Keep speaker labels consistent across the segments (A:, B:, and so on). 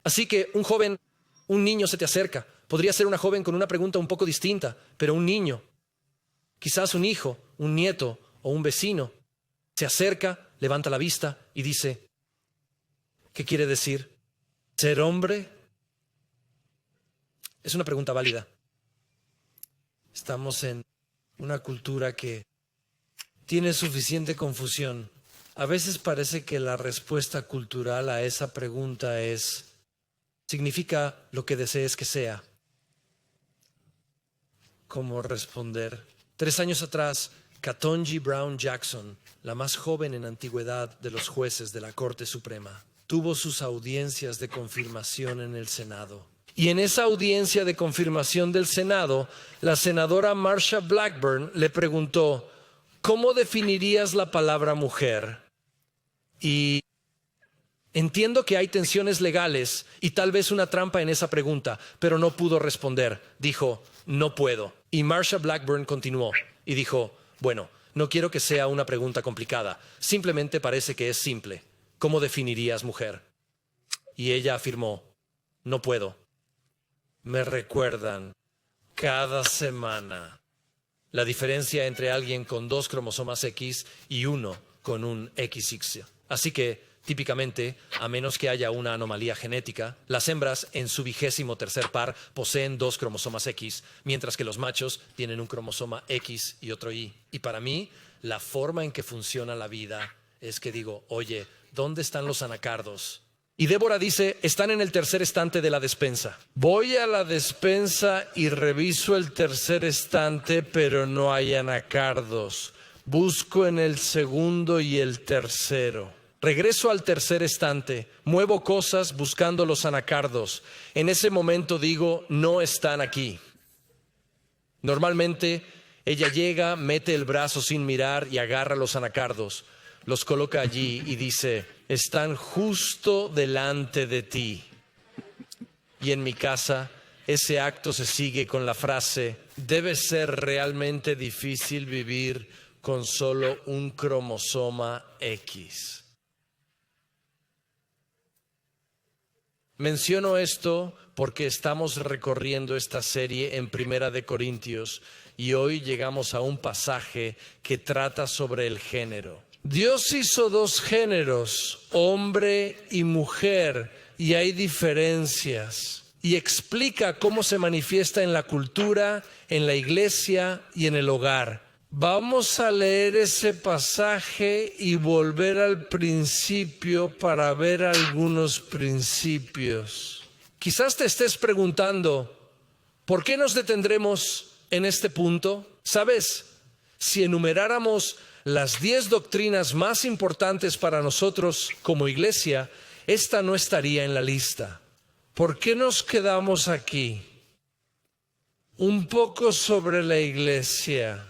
A: Así que un niño se te acerca. Podría ser una joven con una pregunta un poco distinta, pero un niño, quizás un hijo, un nieto o un vecino, se acerca, levanta la vista y dice, ¿qué quiere decir? ¿Ser hombre? Es una pregunta válida. Estamos en una cultura que tiene suficiente confusión. A veces parece que la respuesta cultural a esa pregunta significa lo que desees que sea. ¿Cómo responder? 3 años atrás, Ketanji Brown Jackson, la más joven en antigüedad de los jueces de la Corte Suprema, tuvo sus audiencias de confirmación en el Senado. Y en esa audiencia de confirmación del Senado, la senadora Marsha Blackburn le preguntó, ¿cómo definirías la palabra mujer? Y entiendo que hay tensiones legales y tal vez una trampa en esa pregunta, pero no pudo responder. Dijo, no puedo. Y Marsha Blackburn continuó y dijo, bueno, no quiero que sea una pregunta complicada. Simplemente parece que es simple. ¿Cómo definirías mujer? Y ella afirmó, no puedo. Me recuerdan cada semana la diferencia entre alguien con 2 cromosomas X y uno con un XX. Así que, típicamente, a menos que haya una anomalía genética, las hembras en su 23º par poseen 2 cromosomas X, mientras que los machos tienen un cromosoma X y otro Y. Y para mí, la forma en que funciona la vida es que digo, oye, ¿dónde están los anacardos? Y Débora dice, están en el 3er estante de la despensa. Voy a la despensa y reviso el 3er estante, pero no hay anacardos. Busco en el 2º y el 3º. Regreso al 3er estante, muevo cosas buscando los anacardos. En ese momento digo, no están aquí. Normalmente, ella llega, mete el brazo sin mirar y agarra los anacardos. Los coloca allí y dice, están justo delante de ti. Y en mi casa, ese acto se sigue con la frase, debe ser realmente difícil vivir con solo un cromosoma X. Menciono esto porque estamos recorriendo esta serie en Primera de Corintios y hoy llegamos a un pasaje que trata sobre el género. Dios hizo 2 géneros, hombre y mujer, y hay diferencias. Y explica cómo se manifiesta en la cultura, en la iglesia y en el hogar. Vamos a leer ese pasaje y volver al principio para ver algunos principios. Quizás te estés preguntando, ¿por qué nos detendremos en este punto? ¿Sabes? Si enumeráramos las 10 doctrinas más importantes para nosotros como iglesia, esta no estaría en la lista. ¿Por qué nos quedamos aquí? Un poco sobre la iglesia.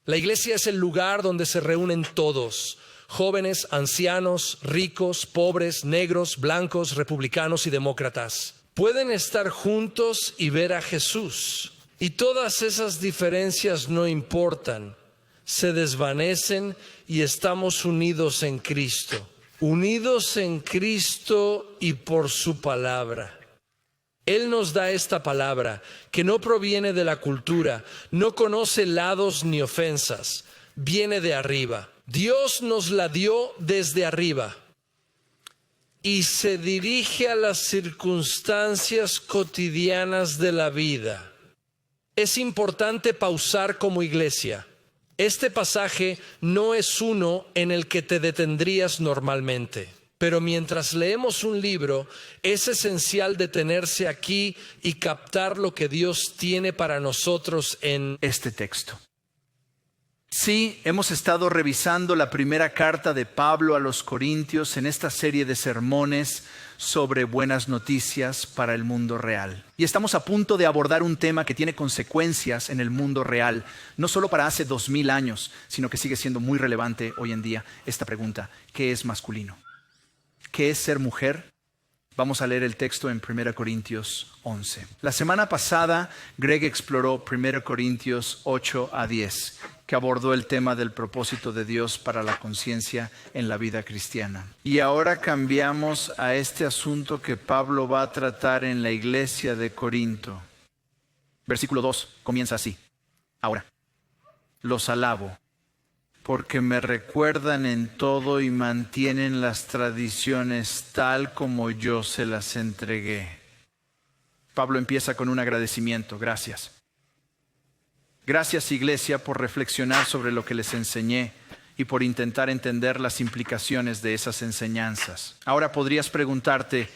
A: La iglesia es el lugar donde se reúnen todos, jóvenes, ancianos, ricos, pobres, negros, blancos, republicanos y demócratas. Pueden estar juntos y ver a Jesús. Y todas esas diferencias no importan. Se desvanecen y estamos unidos en Cristo. Unidos en Cristo y por su palabra. Él nos da esta palabra que no proviene de la cultura, no conoce lados ni ofensas, viene de arriba. Dios nos la dio desde arriba y se dirige a las circunstancias cotidianas de la vida. Es importante pausar como iglesia. Este pasaje no es uno en el que te detendrías normalmente. Pero mientras leemos un libro, es esencial detenerse aquí y captar lo que Dios tiene para nosotros en
B: este texto. Sí, hemos estado revisando la primera carta de Pablo a los Corintios en esta serie de sermones sobre buenas noticias para el mundo real. Y estamos a punto de abordar un tema que tiene consecuencias en el mundo real, no solo para hace 2000 años, sino que sigue siendo muy relevante hoy en día esta pregunta, ¿qué es masculino? ¿Qué es ser mujer? Vamos a leer el texto en 1 Corintios 11. La semana pasada, Greg exploró 1 Corintios 8 a 10, que abordó el tema del propósito de Dios para la conciencia en la vida cristiana. Y ahora cambiamos a este asunto que Pablo va a tratar en la iglesia de Corinto. Versículo 2 comienza así. Ahora, los alabo, porque me recuerdan en todo y mantienen las tradiciones tal como yo se las entregué. Pablo empieza con un agradecimiento. Gracias. Gracias, iglesia, por reflexionar sobre lo que les enseñé y por intentar entender las implicaciones de esas enseñanzas. Ahora podrías preguntarte,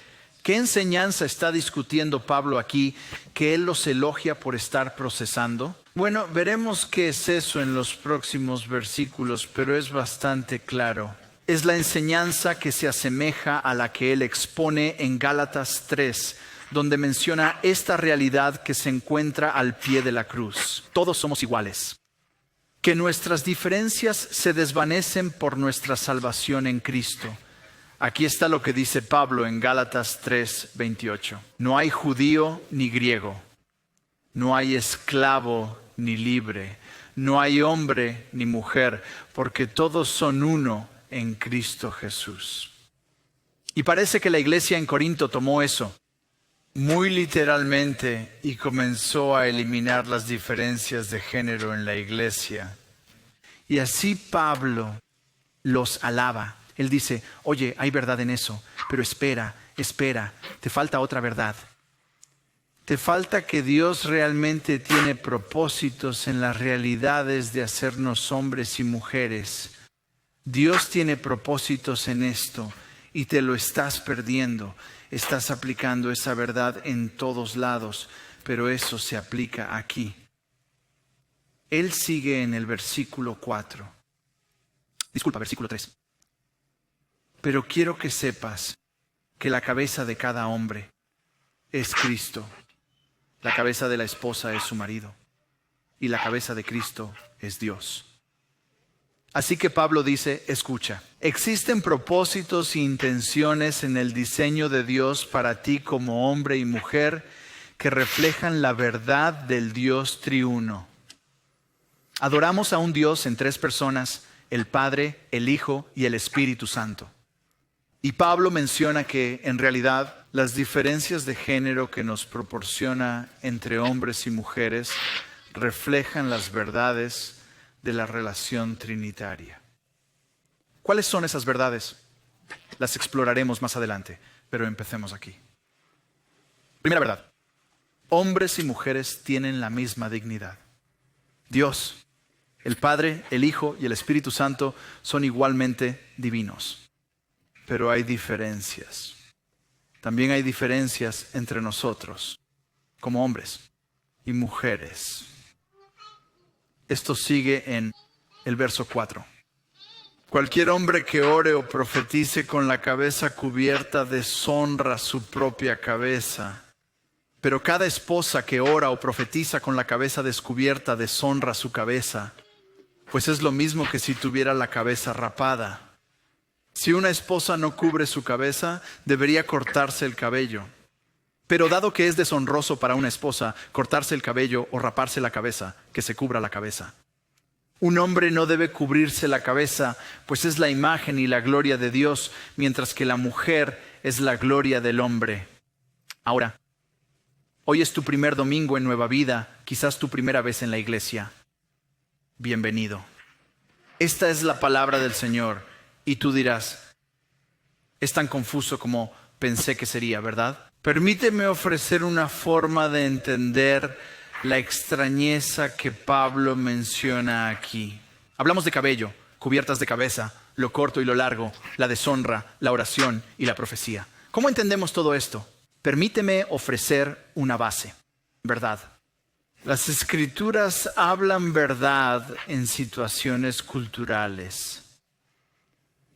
B: ¿qué enseñanza está discutiendo Pablo aquí que él los elogia por estar procesando? Bueno, veremos qué es eso en los próximos versículos, pero es bastante claro. Es la enseñanza que se asemeja a la que él expone en Gálatas 3, donde menciona esta realidad que se encuentra al pie de la cruz. Todos somos iguales. Que nuestras diferencias se desvanecen por nuestra salvación en Cristo. Aquí está lo que dice Pablo en Gálatas 3:28. No hay judío ni griego, no hay esclavo ni libre, no hay hombre ni mujer, porque todos son uno en Cristo Jesús. Y parece que la iglesia en Corinto tomó eso muy literalmente y comenzó a eliminar las diferencias de género en la iglesia. Y así Pablo los alaba. Él dice, oye, hay verdad en eso, pero espera, te falta otra verdad. Te falta que Dios realmente tiene propósitos en las realidades de hacernos hombres y mujeres. Dios tiene propósitos en esto y te lo estás perdiendo. Estás aplicando esa verdad en todos lados, pero eso se aplica aquí. Él sigue en el versículo 3. Pero quiero que sepas que la cabeza de cada hombre es Cristo. La cabeza de la esposa es su marido. Y la cabeza de Cristo es Dios. Así que Pablo dice, escucha, existen propósitos e intenciones en el diseño de Dios para ti como hombre y mujer que reflejan la verdad del Dios triuno. Adoramos a un Dios en 3 personas, el Padre, el Hijo y el Espíritu Santo. Y Pablo menciona que en realidad las diferencias de género que nos proporciona entre hombres y mujeres reflejan las verdades de la relación trinitaria. ¿Cuáles son esas verdades? Las exploraremos más adelante, pero empecemos aquí. Primera verdad. Hombres y mujeres tienen la misma dignidad. Dios, el Padre, el Hijo y el Espíritu Santo son igualmente divinos. Pero hay diferencias. También hay diferencias entre nosotros, como hombres y mujeres. Esto sigue en el verso 4. Cualquier hombre que ore o profetice con la cabeza cubierta deshonra su propia cabeza. Pero cada esposa que ora o profetiza con la cabeza descubierta deshonra su cabeza, pues es lo mismo que si tuviera la cabeza rapada. Si una esposa no cubre su cabeza, debería cortarse el cabello. Pero dado que es deshonroso para una esposa cortarse el cabello o raparse la cabeza, que se cubra la cabeza. Un hombre no debe cubrirse la cabeza, pues es la imagen y la gloria de Dios, mientras que la mujer es la gloria del hombre. Ahora, hoy es tu primer domingo en Nueva Vida, quizás tu primera vez en la iglesia. Bienvenido. Esta es la palabra del Señor. Y tú dirás, es tan confuso como pensé que sería, ¿verdad? Permíteme ofrecer una forma de entender la extrañeza que Pablo menciona aquí. Hablamos de cabello, cubiertas de cabeza, lo corto y lo largo, la deshonra, la oración y la profecía. ¿Cómo entendemos todo esto? Permíteme ofrecer una base, verdad. Las Escrituras hablan verdad en situaciones culturales.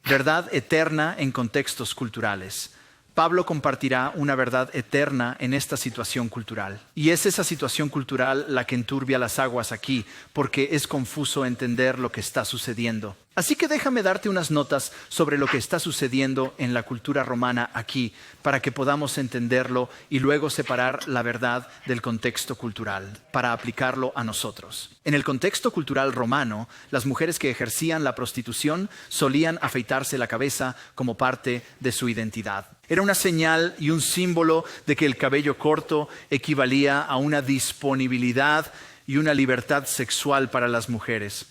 B: Verdad eterna en contextos culturales. Pablo compartirá una verdad eterna en esta situación cultural. Y es esa situación cultural la que enturbia las aguas aquí, porque es confuso entender lo que está sucediendo. Así que déjame darte unas notas sobre lo que está sucediendo en la cultura romana aquí, para que podamos entenderlo y luego separar la verdad del contexto cultural, para aplicarlo a nosotros. En el contexto cultural romano, las mujeres que ejercían la prostitución solían afeitarse la cabeza como parte de su identidad. Era una señal y un símbolo de que el cabello corto equivalía a una disponibilidad y una libertad sexual para las mujeres.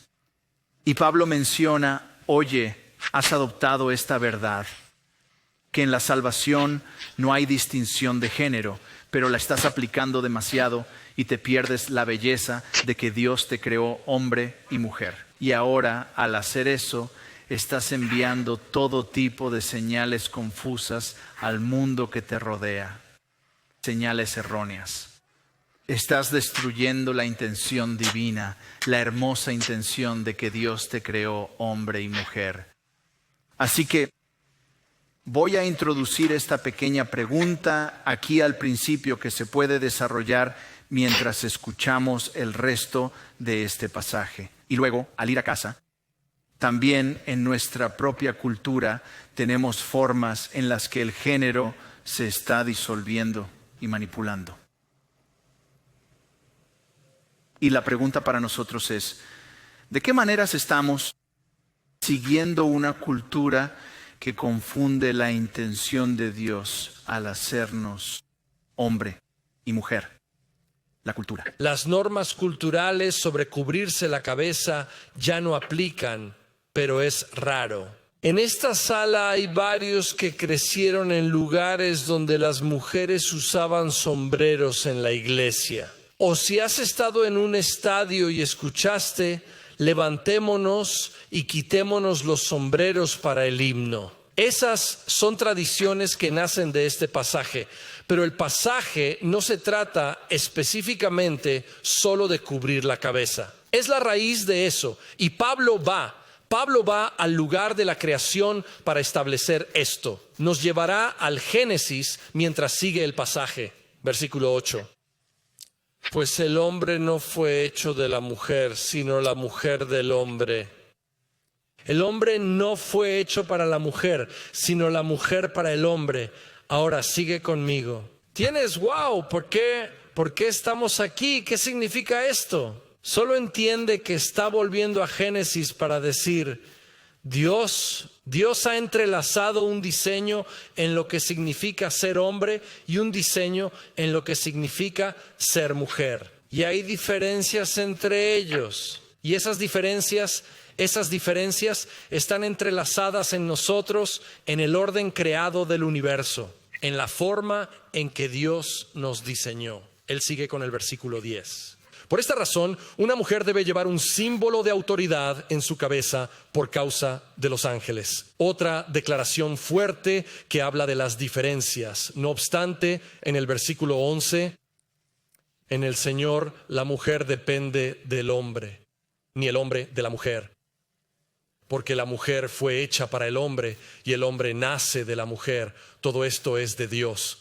B: Y Pablo menciona, oye, has adoptado esta verdad, que en la salvación no hay distinción de género, pero la estás aplicando demasiado y te pierdes la belleza de que Dios te creó hombre y mujer. Y ahora, al hacer eso, estás enviando todo tipo de señales confusas al mundo que te rodea, señales erróneas. Estás destruyendo la intención divina, la hermosa intención de que Dios te creó hombre y mujer. Así que voy a introducir esta pequeña pregunta aquí al principio que se puede desarrollar mientras escuchamos el resto de este pasaje. Y luego, al ir a casa, también en nuestra propia cultura tenemos formas en las que el género se está disolviendo y manipulando. Y la pregunta para nosotros es, ¿de qué maneras estamos siguiendo una cultura que confunde la intención de Dios al hacernos hombre y mujer? La cultura.
A: Las normas culturales sobre cubrirse la cabeza ya no aplican, pero es raro. En esta sala hay varios que crecieron en lugares donde las mujeres usaban sombreros en la iglesia. O si has estado en un estadio y escuchaste, levantémonos y quitémonos los sombreros para el himno. Esas son tradiciones que nacen de este pasaje, pero el pasaje no se trata específicamente solo de cubrir la cabeza. Es la raíz de eso, y Pablo va al lugar de la creación para establecer esto. Nos llevará al Génesis mientras sigue el pasaje, versículo 8. Pues el hombre no fue hecho de la mujer, sino la mujer del hombre. El hombre no fue hecho para la mujer, sino la mujer para el hombre. Ahora sigue conmigo. Wow, ¿por qué estamos aquí? ¿Qué significa esto? Solo entiende que está volviendo a Génesis para decir, Dios ha entrelazado un diseño en lo que significa ser hombre y un diseño en lo que significa ser mujer. Y hay diferencias entre ellos. Y esas diferencias están entrelazadas en nosotros en el orden creado del universo, en la forma en que Dios nos diseñó. Él sigue con el versículo 10. Por esta razón, una mujer debe llevar un símbolo de autoridad en su cabeza por causa de los ángeles. Otra declaración fuerte que habla de las diferencias. No obstante, en el versículo 11, en el Señor la mujer depende del hombre, ni el hombre de la mujer. Porque la mujer fue hecha para el hombre y el hombre nace de la mujer. Todo esto es de Dios.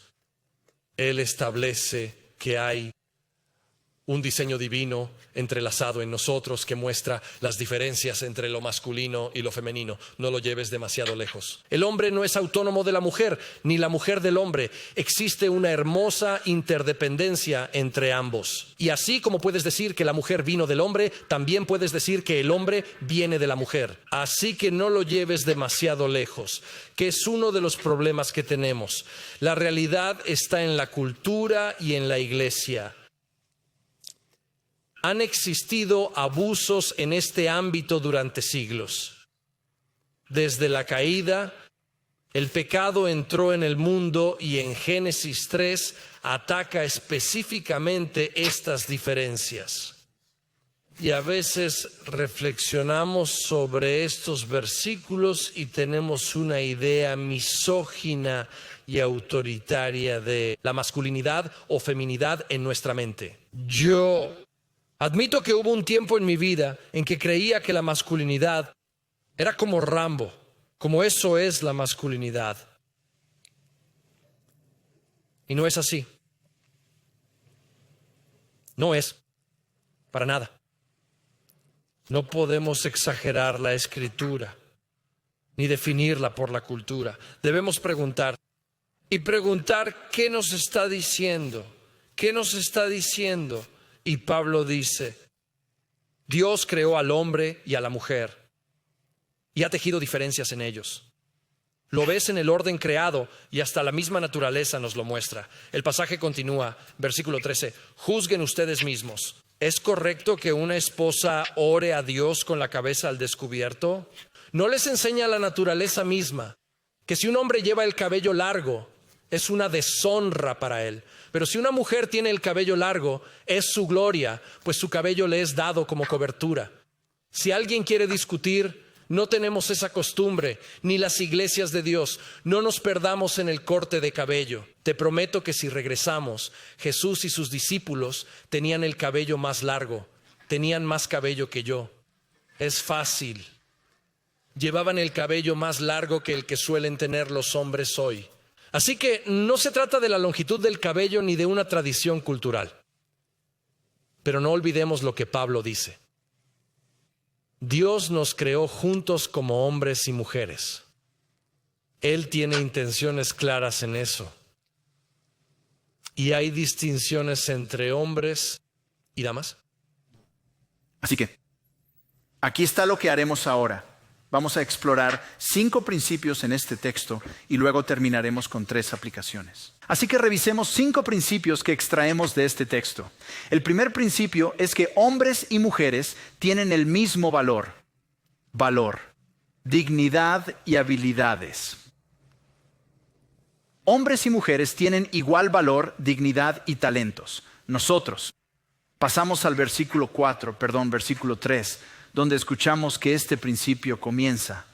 A: Él establece que hay un diseño divino entrelazado en nosotros que muestra las diferencias entre lo masculino y lo femenino. No lo lleves demasiado lejos. El hombre no es autónomo de la mujer, ni la mujer del hombre. Existe una hermosa interdependencia entre ambos. Y así como puedes decir que la mujer vino del hombre, también puedes decir que el hombre viene de la mujer. Así que no lo lleves demasiado lejos, que es uno de los problemas que tenemos. La realidad está en la cultura y en la iglesia. Han existido abusos en este ámbito durante siglos. Desde la caída, el pecado entró en el mundo y en Génesis 3 ataca específicamente estas diferencias. Y a veces reflexionamos sobre estos versículos y tenemos una idea misógina y autoritaria de la masculinidad o feminidad en nuestra mente. Yo admito que hubo un tiempo en mi vida en que creía que la masculinidad era como Rambo, como eso es la masculinidad. Y no es así. No es, para nada. No podemos exagerar la Escritura, ni definirla por la cultura. Debemos preguntar qué nos está diciendo. ¿Qué nos está diciendo? Y Pablo dice, Dios creó al hombre y a la mujer y ha tejido diferencias en ellos. Lo ves en el orden creado y hasta la misma naturaleza nos lo muestra. El pasaje continúa, versículo 13. Juzguen ustedes mismos. ¿Es correcto que una esposa ore a Dios con la cabeza al descubierto? ¿No les enseña la naturaleza misma que si un hombre lleva el cabello largo, es una deshonra para él? Pero si una mujer tiene el cabello largo, es su gloria, pues su cabello le es dado como cobertura. Si alguien quiere discutir, no tenemos esa costumbre, ni las iglesias de Dios. No nos perdamos en el corte de cabello. Te prometo que si regresamos, Jesús y sus discípulos tenían el cabello más largo, tenían más cabello que yo. Es fácil. Llevaban el cabello más largo que el que suelen tener los hombres hoy. Así que no se trata de la longitud del cabello ni de una tradición cultural. Pero no olvidemos lo que Pablo dice. Dios nos creó juntos como hombres y mujeres. Él tiene intenciones claras en eso. Y hay distinciones entre hombres y damas.
B: Así que, aquí está lo que haremos ahora. Vamos a explorar 5 principios en este texto y luego terminaremos con 3 aplicaciones. Así que revisemos 5 principios que extraemos de este texto. El primer principio es que hombres y mujeres tienen el mismo valor, dignidad y habilidades. Hombres y mujeres tienen igual valor, dignidad y talentos. Nosotros pasamos al versículo 3, donde escuchamos que este principio comienza.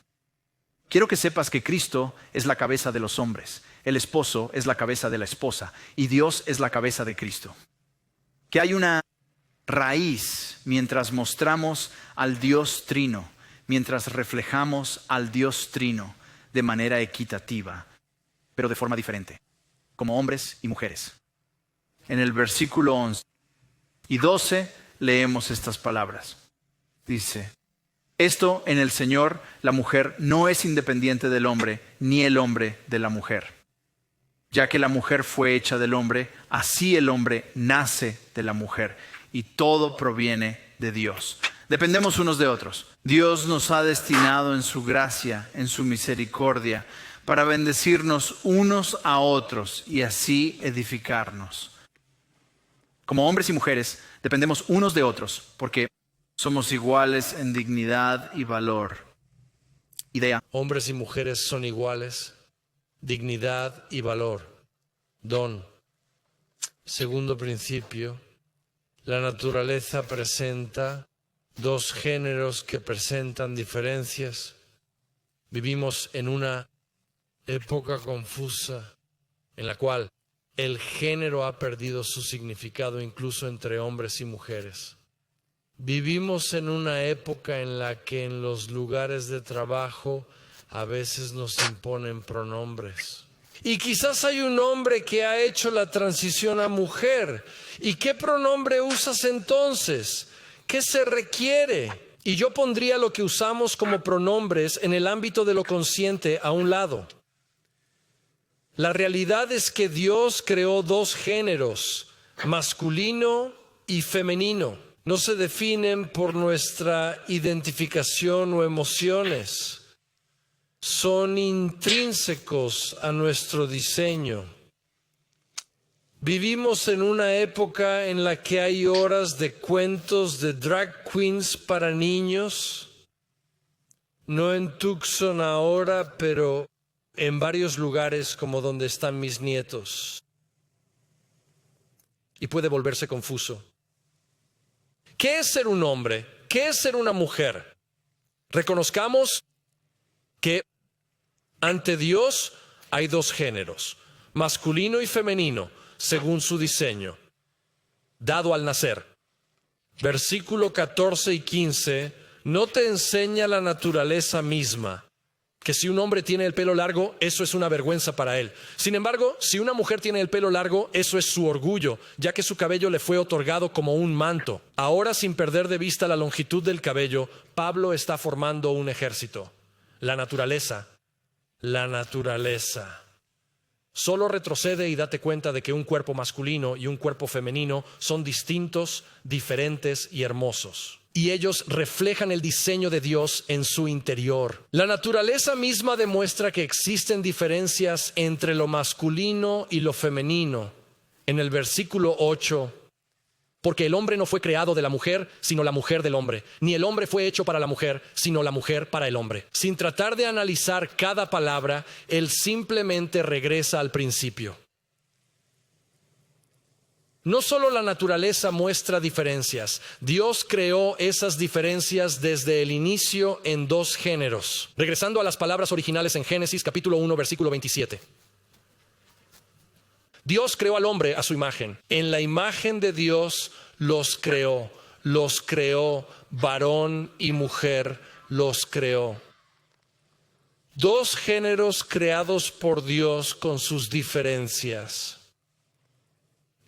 B: Quiero que sepas que Cristo es la cabeza de los hombres, el esposo es la cabeza de la esposa y Dios es la cabeza de Cristo. Que hay una raíz mientras mostramos al Dios Trino, mientras reflejamos al Dios Trino de manera equitativa, pero de forma diferente, como hombres y mujeres. En el versículo 11 y 12 leemos estas palabras. Dice, esto en el Señor, la mujer no es independiente del hombre, ni el hombre de la mujer. Ya que la mujer fue hecha del hombre, así el hombre nace de la mujer, y todo proviene de Dios. Dependemos unos de otros. Dios nos ha destinado en su gracia, en su misericordia, para bendecirnos unos a otros y así edificarnos. Como hombres y mujeres, dependemos unos de otros, porque somos iguales en dignidad y valor. Idea.
A: Hombres y mujeres son iguales, dignidad y valor. Don. Segundo principio, la naturaleza presenta 2 géneros que presentan diferencias. Vivimos en una época confusa en la cual el género ha perdido su significado incluso entre hombres y mujeres. Vivimos en una época en la que en los lugares de trabajo a veces nos imponen pronombres. Y quizás hay un hombre que ha hecho la transición a mujer. ¿Y qué pronombre usas entonces? ¿Qué se requiere? Y yo pondría lo que usamos como pronombres en el ámbito de lo consciente a un lado. La realidad es que Dios creó 2 géneros, masculino y femenino. No se definen por nuestra identificación o emociones. Son intrínsecos a nuestro diseño. Vivimos en una época en la que hay horas de cuentos de drag queens para niños. No en Tucson ahora, pero en varios lugares como donde están mis nietos. Y puede volverse confuso. ¿Qué es ser un hombre? ¿Qué es ser una mujer? Reconozcamos que ante Dios hay 2 géneros, masculino y femenino, según su diseño, dado al nacer. Versículo 14 y 15 no te enseña la naturaleza misma que si un hombre tiene el pelo largo, eso es una vergüenza para él. Sin embargo, si una mujer tiene el pelo largo, eso es su orgullo, ya que su cabello le fue otorgado como un manto. Ahora, sin perder de vista la longitud del cabello, Pablo está formando un ejército. La naturaleza. Solo retrocede y date cuenta de que un cuerpo masculino y un cuerpo femenino son distintos, diferentes y hermosos. Y ellos reflejan el diseño de Dios en su interior. La naturaleza misma demuestra que existen diferencias entre lo masculino y lo femenino. En el versículo 8, porque el hombre no fue creado de la mujer, sino la mujer del hombre. Ni el hombre fue hecho para la mujer, sino la mujer para el hombre. Sin tratar de analizar cada palabra, él simplemente regresa al principio. No solo la naturaleza muestra diferencias, Dios creó esas diferencias desde el inicio en dos géneros. Regresando a las palabras originales en Génesis capítulo 1, versículo 27. Dios creó al hombre a su imagen. En la imagen de Dios los creó, varón y mujer los creó. Dos géneros creados por Dios con sus diferencias.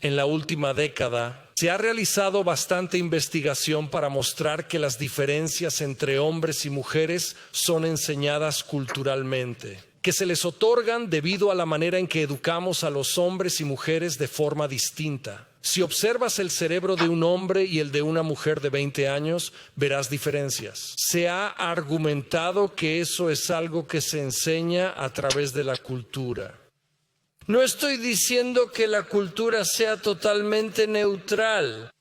A: En la última década se ha realizado bastante investigación para mostrar que las diferencias entre hombres y mujeres son enseñadas culturalmente, que se les otorgan debido a la manera en que educamos a los hombres y mujeres de forma distinta. Si observas el cerebro de un hombre y el de una mujer de 20 años, verás diferencias. Se ha argumentado que eso es algo que se enseña a través de la cultura. No estoy diciendo que la cultura sea totalmente neutral,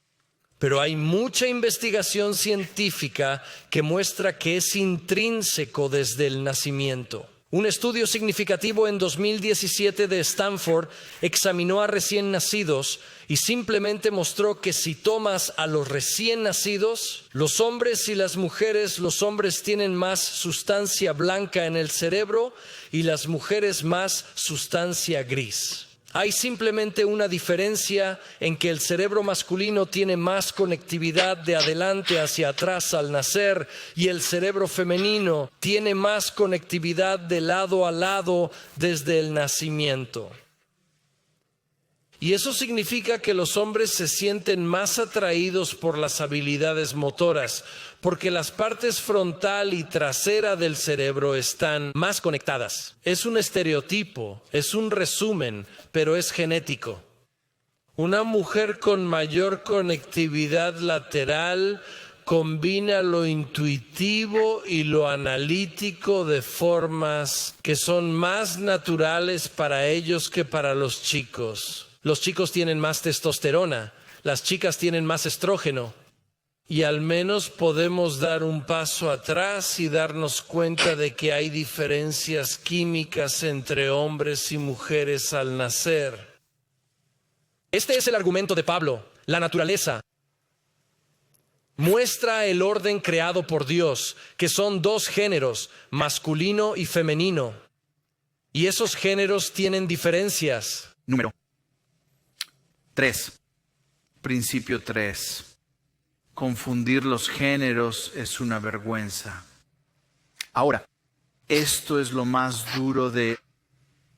A: pero hay mucha investigación científica que muestra que es intrínseco desde el nacimiento. Un estudio significativo en 2017 de Stanford examinó a recién nacidos y simplemente mostró que si tomas a los recién nacidos, los hombres y las mujeres, los hombres tienen más sustancia blanca en el cerebro y las mujeres más sustancia gris. Hay simplemente una diferencia en que el cerebro masculino tiene más conectividad de adelante hacia atrás al nacer y el cerebro femenino tiene más conectividad de lado a lado desde el nacimiento. Y eso significa que los hombres se sienten más atraídos por las habilidades motoras, porque las partes frontal y trasera del cerebro están más conectadas. Es un estereotipo, es un resumen, pero es genético. Una mujer con mayor conectividad lateral combina lo intuitivo y lo analítico de formas que son más naturales para ellos que para los chicos. Los chicos tienen más testosterona, las chicas tienen más estrógeno. Y al menos podemos dar un paso atrás y darnos cuenta de que hay diferencias químicas entre hombres y mujeres al nacer. Este es el argumento de Pablo. La naturaleza muestra el orden creado por Dios, que son dos géneros, masculino y femenino. Y esos géneros tienen diferencias.
B: Número 3. Principio 3. Confundir los géneros es una vergüenza. Ahora, esto es lo más duro de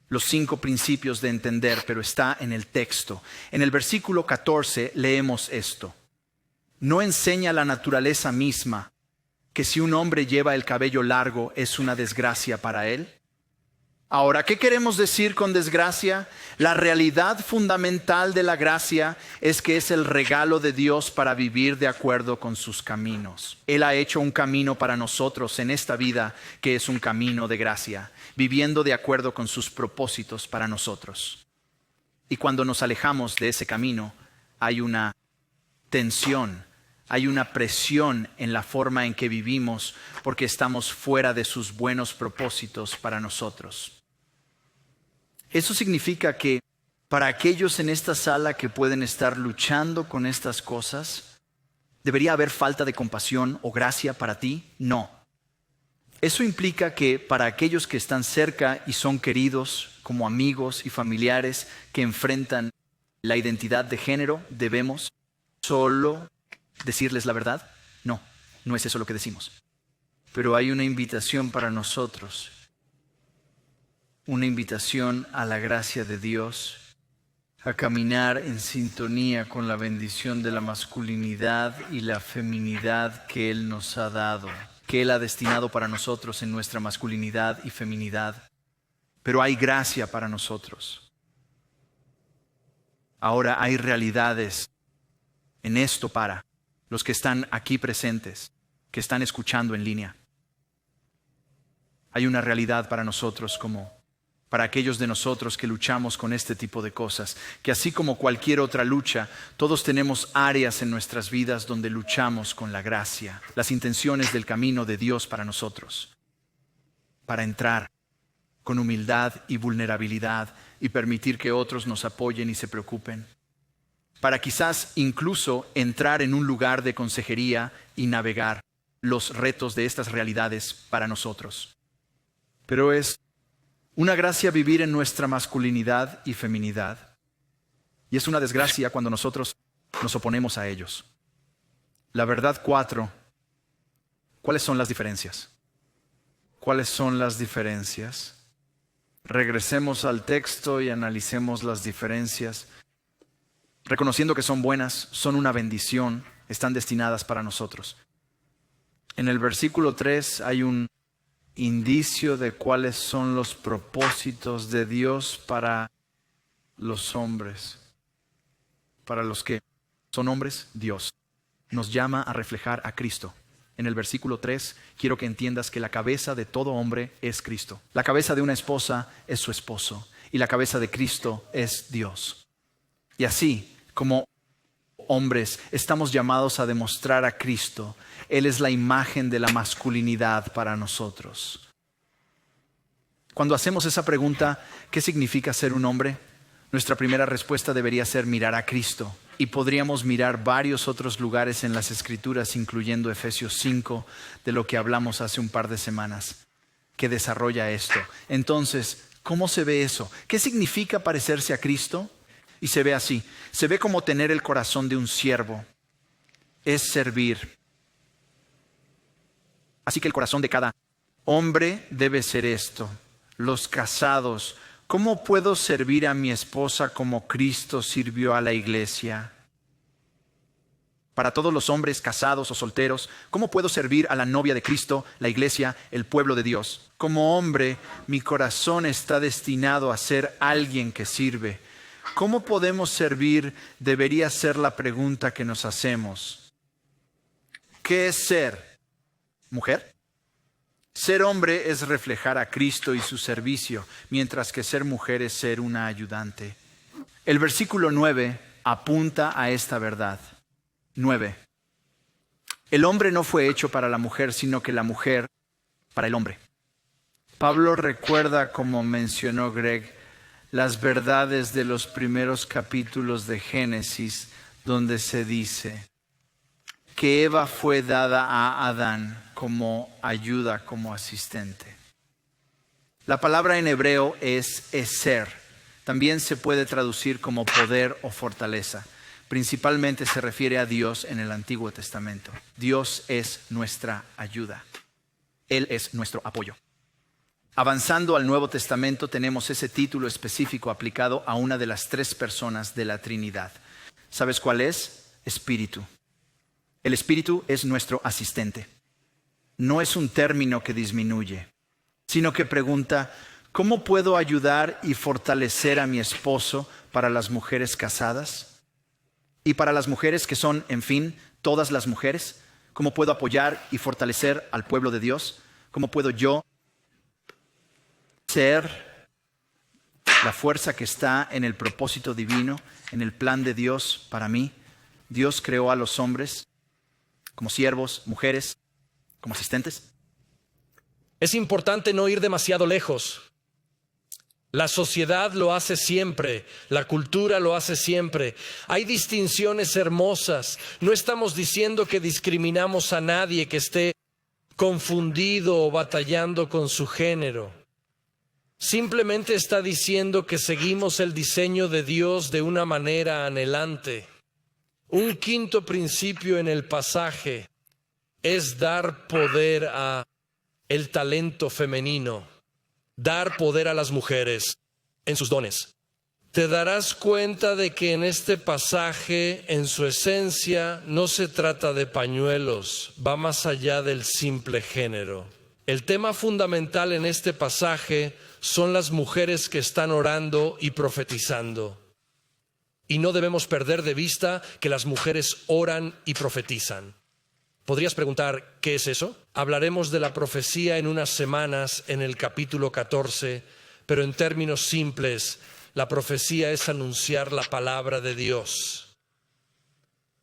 B: los 5 principios de entender, pero está en el texto. En el versículo 14 leemos esto. ¿No enseña la naturaleza misma que si un hombre lleva el cabello largo es una desgracia para él? Ahora, ¿qué queremos decir con desgracia? La realidad fundamental de la gracia es que es el regalo de Dios para vivir de acuerdo con sus caminos. Él ha hecho un camino para nosotros en esta vida que es un camino de gracia, viviendo de acuerdo con sus propósitos para nosotros. Y cuando nos alejamos de ese camino, hay una tensión, hay una presión en la forma en que vivimos porque estamos fuera de sus buenos propósitos para nosotros. Eso significa que para aquellos en esta sala que pueden estar luchando con estas cosas, ¿debería haber falta de compasión o gracia para ti? No. Eso implica que para aquellos que están cerca y son queridos como amigos y familiares que enfrentan la identidad de género, ¿debemos solo decirles la verdad? No, no es eso lo que decimos. Pero hay una invitación para nosotros una invitación a la gracia de Dios, a caminar en sintonía con la bendición de la masculinidad y la feminidad que Él nos ha dado, que Él ha destinado para nosotros en nuestra masculinidad y feminidad. Pero hay gracia para nosotros. Ahora hay realidades en esto para los que están aquí presentes, que están escuchando en línea. Hay una realidad para nosotros como para aquellos de nosotros que luchamos con este tipo de cosas, que así como cualquier otra lucha, todos tenemos áreas en nuestras vidas donde luchamos con la gracia, las intenciones del camino de Dios para nosotros, para entrar con humildad y vulnerabilidad y permitir que otros nos apoyen y se preocupen, para quizás incluso entrar en un lugar de consejería y navegar los retos de estas realidades para nosotros. Pero es una gracia vivir en nuestra masculinidad y feminidad. Y es una desgracia cuando nosotros nos oponemos a ellos. La verdad 4. ¿Cuáles son las diferencias? ¿Cuáles son las diferencias? Regresemos al texto y analicemos las diferencias, reconociendo que son buenas, son una bendición, están destinadas para nosotros. En el versículo 3 hay un indicio de cuáles son los propósitos de Dios para los hombres. Para los que son hombres, Dios nos llama a reflejar a Cristo. En el versículo 3 quiero que entiendas que la cabeza de todo hombre es Cristo. La cabeza de una esposa es su esposo y la cabeza de Cristo es Dios. Y así como hombres estamos llamados a demostrar a Cristo. Él es la imagen de la masculinidad para nosotros. Cuando hacemos esa pregunta, ¿qué significa ser un hombre? Nuestra primera respuesta debería ser mirar a Cristo. Y podríamos mirar varios otros lugares en las Escrituras, incluyendo Efesios 5, de lo que hablamos hace un par de semanas, que desarrolla esto. Entonces, ¿cómo se ve eso? ¿Qué significa parecerse a Cristo? Y se ve así. Se ve como tener el corazón de un siervo. Es servir. Así que el corazón de cada hombre debe ser esto. Los casados, ¿cómo puedo servir a mi esposa como Cristo sirvió a la iglesia? Para todos los hombres casados o solteros, ¿cómo puedo servir a la novia de Cristo, la iglesia, el pueblo de Dios? Como hombre, mi corazón está destinado a ser alguien que sirve. ¿Cómo podemos servir? Debería ser la pregunta que nos hacemos. ¿Qué es ser? ¿Mujer? Ser hombre es reflejar a Cristo y su servicio, mientras que ser mujer es ser una ayudante. El versículo 9 apunta a esta verdad. 9. El hombre no fue hecho para la mujer, sino que la mujer para el hombre. Pablo recuerda, como mencionó Greg, las verdades de los primeros capítulos de Génesis, donde se dice que Eva fue dada a Adán como ayuda, como asistente. La palabra en hebreo es eser. También se puede traducir como poder o fortaleza. Principalmente se refiere a Dios en el Antiguo Testamento. Dios es nuestra ayuda. Él es nuestro apoyo. Avanzando al Nuevo Testamento tenemos ese título específico aplicado a una de las 3 personas de la Trinidad. ¿Sabes cuál es? Espíritu. El Espíritu es nuestro asistente. No es un término que disminuye, sino que pregunta, ¿cómo puedo ayudar y fortalecer a mi esposo para las mujeres casadas? Y para las mujeres que son, en fin, todas las mujeres, ¿cómo puedo apoyar y fortalecer al pueblo de Dios? ¿Cómo puedo yo ser la fuerza que está en el propósito divino, en el plan de Dios para mí? Dios creó a los hombres como siervos, mujeres, como asistentes.
A: Es importante no ir demasiado lejos. La sociedad lo hace siempre, la cultura lo hace siempre. Hay distinciones hermosas. No estamos diciendo que discriminamos a nadie que esté confundido o batallando con su género. Simplemente está diciendo que seguimos el diseño de Dios de una manera anhelante. Un quinto principio en el pasaje es dar poder a el talento femenino. dar poder a las mujeres en sus dones. Te darás cuenta de que en este pasaje, en su esencia, no se trata de pañuelos, va más allá del simple género. El tema fundamental en este pasaje son las mujeres que están orando y profetizando. Y no debemos perder de vista que las mujeres oran y profetizan. ¿Podrías preguntar qué es eso? Hablaremos de la profecía en unas semanas en el capítulo 14, pero en términos simples, la profecía es anunciar la palabra de Dios.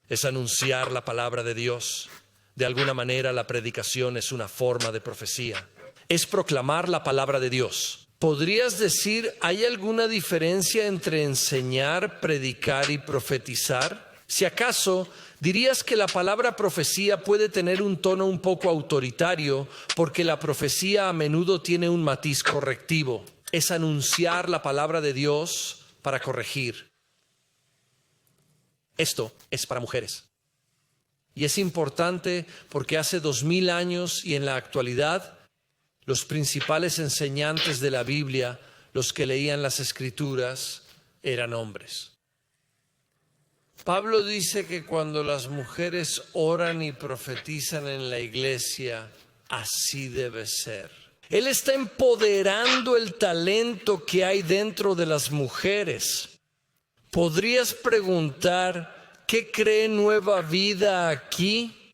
A: Es anunciar la palabra de Dios. De alguna manera la predicación es una forma de profecía. Es proclamar la palabra de Dios. ¿Podrías decir, hay alguna diferencia entre enseñar, predicar y profetizar? Si acaso, dirías que la palabra profecía puede tener un tono un poco autoritario porque la profecía a menudo tiene un matiz correctivo. Es anunciar la palabra de Dios para corregir. Esto es para mujeres. Y es importante porque hace 2000 años y en la actualidad, los principales enseñantes de la Biblia, los que leían las Escrituras, eran hombres. Pablo dice que cuando las mujeres oran y profetizan en la iglesia, así debe ser. Él está empoderando el talento que hay dentro de las mujeres. ¿Podrías preguntar qué cree Nueva Vida aquí?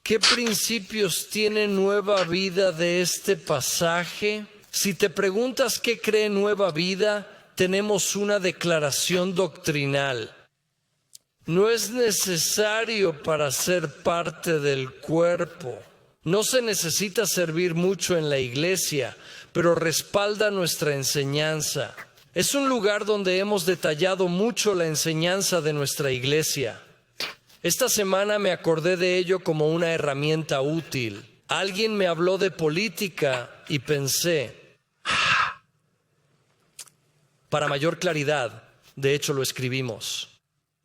A: ¿Qué principios tiene Nueva Vida de este pasaje? Si te preguntas qué cree Nueva Vida, tenemos una declaración doctrinal. No es necesario para ser parte del cuerpo. No se necesita servir mucho en la iglesia, pero respalda nuestra enseñanza. Es un lugar donde hemos detallado mucho la enseñanza de nuestra iglesia. Esta semana me acordé de ello como una herramienta útil. Alguien me habló de política y pensé, para mayor claridad, de hecho lo escribimos.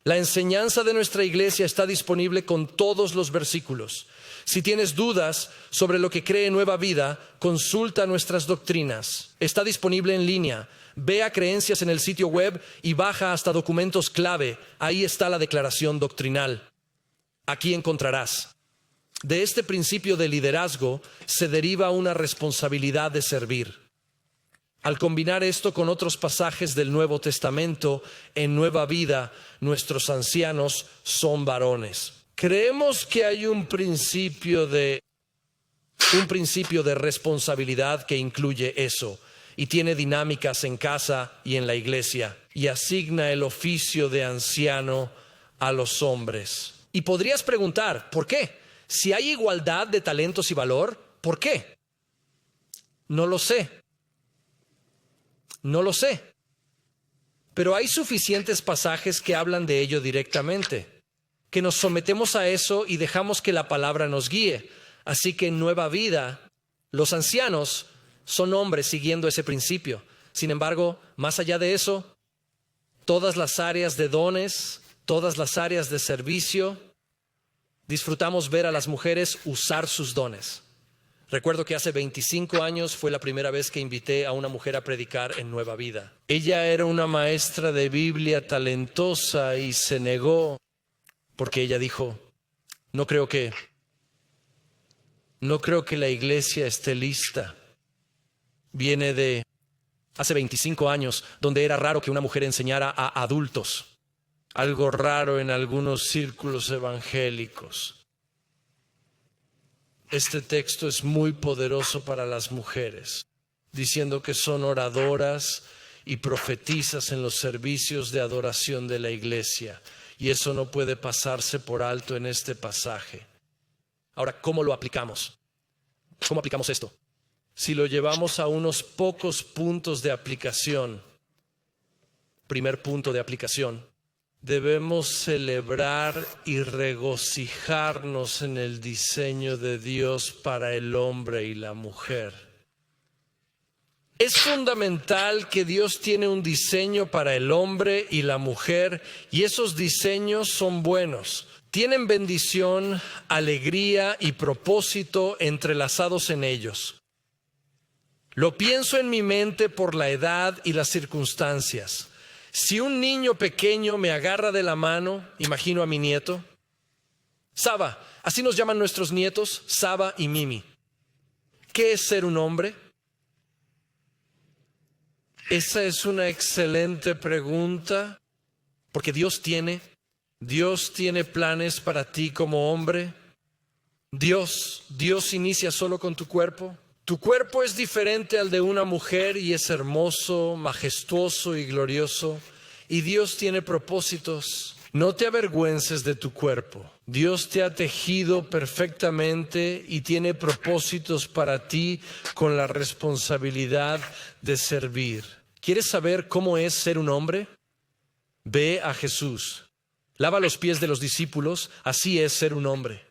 A: La enseñanza de nuestra iglesia está disponible con todos los versículos. Si tienes dudas sobre lo que cree Nueva Vida, consulta nuestras doctrinas. Está disponible en línea. Ve a Creencias en el sitio web y baja hasta documentos clave. Ahí está la declaración doctrinal. Aquí encontrarás. De este principio de liderazgo se deriva una responsabilidad de servir. Al combinar esto con otros pasajes del Nuevo Testamento, en Nueva Vida, nuestros ancianos son varones. Creemos que hay un principio de responsabilidad que incluye eso y tiene dinámicas en casa y en la iglesia y asigna el oficio de anciano a los hombres. Y podrías preguntar, ¿por qué? Si hay igualdad de talentos y valor, ¿por qué? No lo sé. No lo sé. Pero hay suficientes pasajes que hablan de ello directamente, que nos sometemos a eso y dejamos que la palabra nos guíe. Así que en Nueva Vida, los ancianos son hombres siguiendo ese principio. Sin embargo, más allá de eso, todas las áreas de dones, todas las áreas de servicio, disfrutamos ver a las mujeres usar sus dones. Recuerdo que hace 25 años fue la primera vez que invité a una mujer a predicar en Nueva Vida. Ella era una maestra de Biblia talentosa y se negó porque ella dijo, no creo que la iglesia esté lista. Viene de hace 25 años, donde era raro que una mujer enseñara a adultos. Algo raro en algunos círculos evangélicos. Este texto es muy poderoso para las mujeres, diciendo que son oradoras y profetizas en los servicios de adoración de la iglesia. Y eso no puede pasarse por alto en este pasaje. Ahora, ¿cómo lo aplicamos? ¿Cómo aplicamos esto? Si lo llevamos a unos pocos puntos de aplicación, primer punto de aplicación, debemos celebrar y regocijarnos en el diseño de Dios para el hombre y la mujer. Es fundamental que Dios tiene un diseño para el hombre y la mujer y esos diseños son buenos. Tienen bendición, alegría y propósito entrelazados en ellos. Lo pienso en mi mente por la edad y las circunstancias. Si un niño pequeño me agarra de la mano, imagino a mi nieto. Saba, así nos llaman nuestros nietos, Saba y Mimi. ¿Qué es ser un hombre? Esa es una excelente pregunta, porque Dios tiene planes para ti como hombre. Dios inicia solo con tu cuerpo. Tu cuerpo es diferente al de una mujer y es hermoso, majestuoso y glorioso. Y Dios tiene propósitos. No te avergüences de tu cuerpo. Dios te ha tejido perfectamente y tiene propósitos para ti con la responsabilidad de servir. ¿Quieres saber cómo es ser un hombre? Ve a Jesús. Lava los pies de los discípulos. Así es ser un hombre.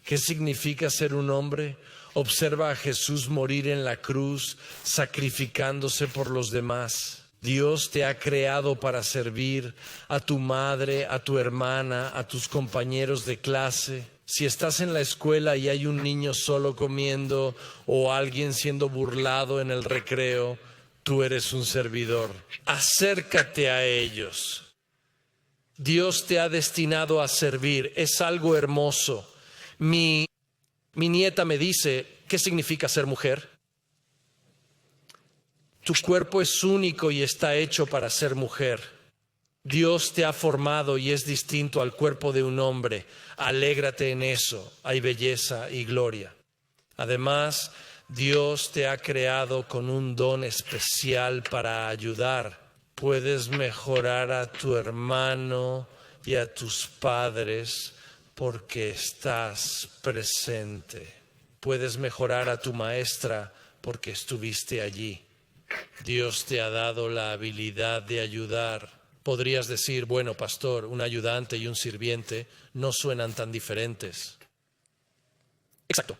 A: ¿Qué significa ser un hombre? Observa a Jesús morir en la cruz, sacrificándose por los demás. Dios te ha creado para servir a tu madre, a tu hermana, a tus compañeros de clase. Si estás en la escuela y hay un niño solo comiendo o alguien siendo burlado en el recreo, tú eres un servidor. Acércate a ellos. Dios te ha destinado a servir. Es algo hermoso. Mi nieta me dice, ¿qué significa ser mujer? Tu cuerpo es único y está hecho para ser mujer. Dios te ha formado y es distinto al cuerpo de un hombre. Alégrate en eso. Hay belleza y gloria. Además, Dios te ha creado con un don especial para ayudar. Puedes mejorar a tu hermano y a tus padres porque estás presente. Puedes mejorar a tu maestra porque estuviste allí. Dios te ha dado la habilidad de ayudar. Podrías decir, bueno, pastor, un ayudante y un sirviente no suenan tan diferentes. Exacto.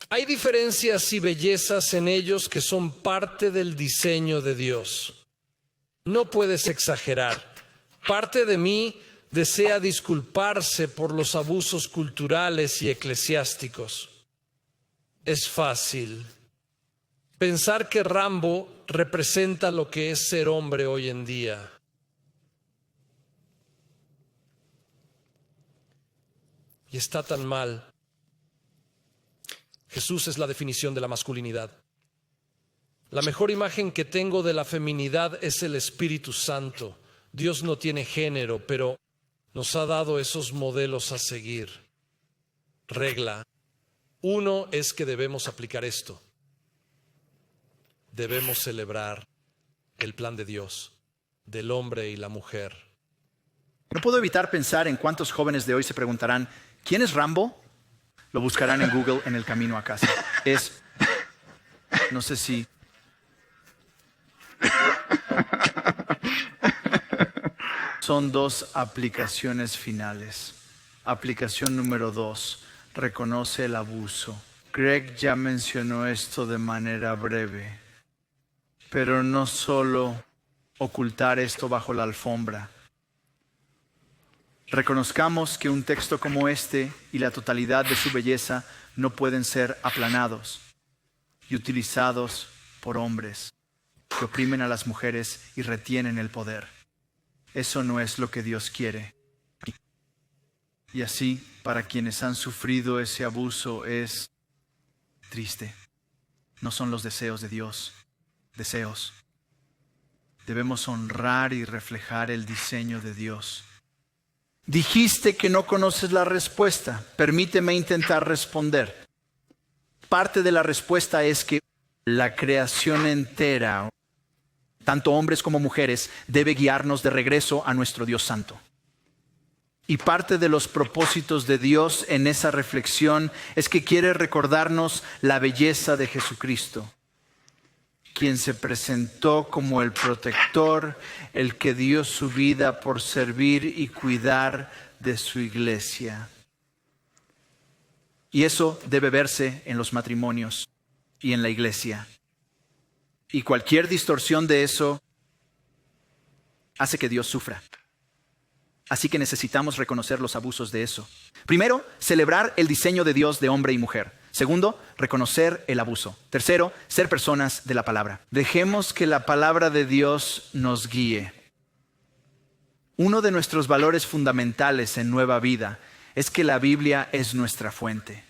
A: Hay diferencias y bellezas en ellos que son parte del diseño de Dios. No puedes exagerar. Parte de mí desea disculparse por los abusos culturales y eclesiásticos. Es fácil pensar que Rambo representa lo que es ser hombre hoy en día. Y está tan mal. Jesús es la definición de la masculinidad. La mejor imagen que tengo de la feminidad es el Espíritu Santo. Dios no tiene género, pero nos ha dado esos modelos a seguir. Regla 1 es que debemos aplicar esto. Debemos celebrar el plan de Dios, del hombre y la mujer.
B: No puedo evitar pensar en cuántos jóvenes de hoy se preguntarán, ¿quién es Rambo? Lo buscarán en Google en el camino a casa. No sé si... Son 2 aplicaciones finales. Aplicación número 2, reconoce el abuso. Greg ya mencionó esto de manera breve. Pero no solo ocultar esto bajo la alfombra. Reconozcamos que un texto como este y la totalidad de su belleza no pueden ser aplanados y utilizados por hombres que oprimen a las mujeres y retienen el poder. Eso no es lo que Dios quiere. Y así, para quienes han sufrido ese abuso, es triste. No son los deseos de Dios. Deseos. Debemos honrar y reflejar el diseño de Dios. Dijiste que no conoces la respuesta. Permíteme intentar responder. Parte de la respuesta es que la creación entera, tanto hombres como mujeres, debe guiarnos de regreso a nuestro Dios Santo. Y parte de los propósitos de Dios en esa reflexión es que quiere recordarnos la belleza de Jesucristo, quien se presentó como el protector, el que dio su vida por servir y cuidar de su iglesia. Y eso debe verse en los matrimonios y en la iglesia. Y cualquier distorsión de eso hace que Dios sufra. Así que necesitamos reconocer los abusos de eso. Primero, celebrar el diseño de Dios de hombre y mujer. Segundo, reconocer el abuso. Tercero, ser personas de la palabra. Dejemos que la palabra de Dios nos guíe. Uno de nuestros valores fundamentales en Nueva Vida es que la Biblia es nuestra fuente.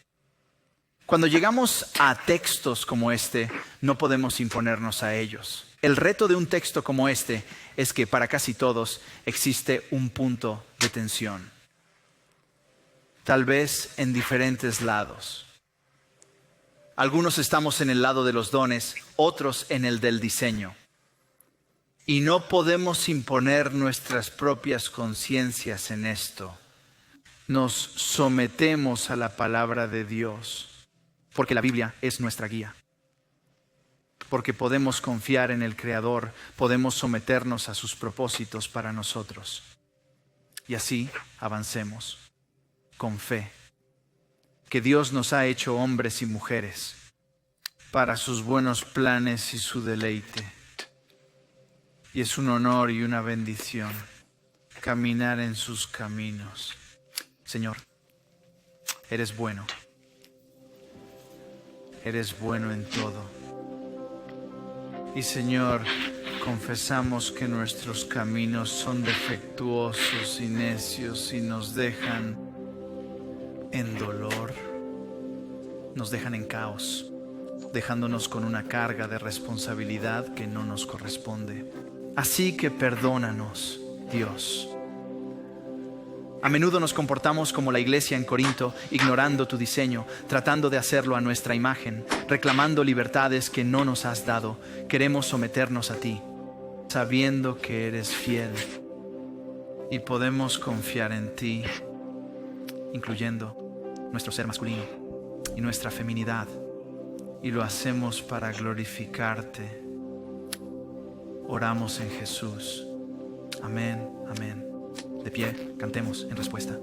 B: Cuando llegamos a textos como este, no podemos imponernos a ellos. El reto de un texto como este es que para casi todos existe un punto de tensión. Tal vez en diferentes lados. Algunos estamos en el lado de los dones, otros en el del diseño. Y no podemos imponer nuestras propias conciencias en esto. Nos sometemos a la palabra de Dios, porque la Biblia es nuestra guía. Porque podemos confiar en el Creador, podemos someternos a sus propósitos para nosotros. Y así avancemos con fe, que Dios nos ha hecho hombres y mujeres para sus buenos planes y su deleite. Y es un honor y una bendición caminar en sus caminos. Señor, eres bueno. Eres bueno en todo. Y Señor, confesamos que nuestros caminos son defectuosos y necios y nos dejan en dolor, nos dejan en caos, dejándonos con una carga de responsabilidad que no nos corresponde. Así que perdónanos, Dios. A menudo nos comportamos como la iglesia en Corinto, ignorando tu diseño, tratando de hacerlo a nuestra imagen, reclamando libertades que no nos has dado. Queremos someternos a ti, sabiendo que eres fiel y podemos confiar en ti, incluyendo nuestro ser masculino y nuestra feminidad, y lo hacemos para glorificarte. Oramos en Jesús. Amén, amén. De pie, cantemos en respuesta.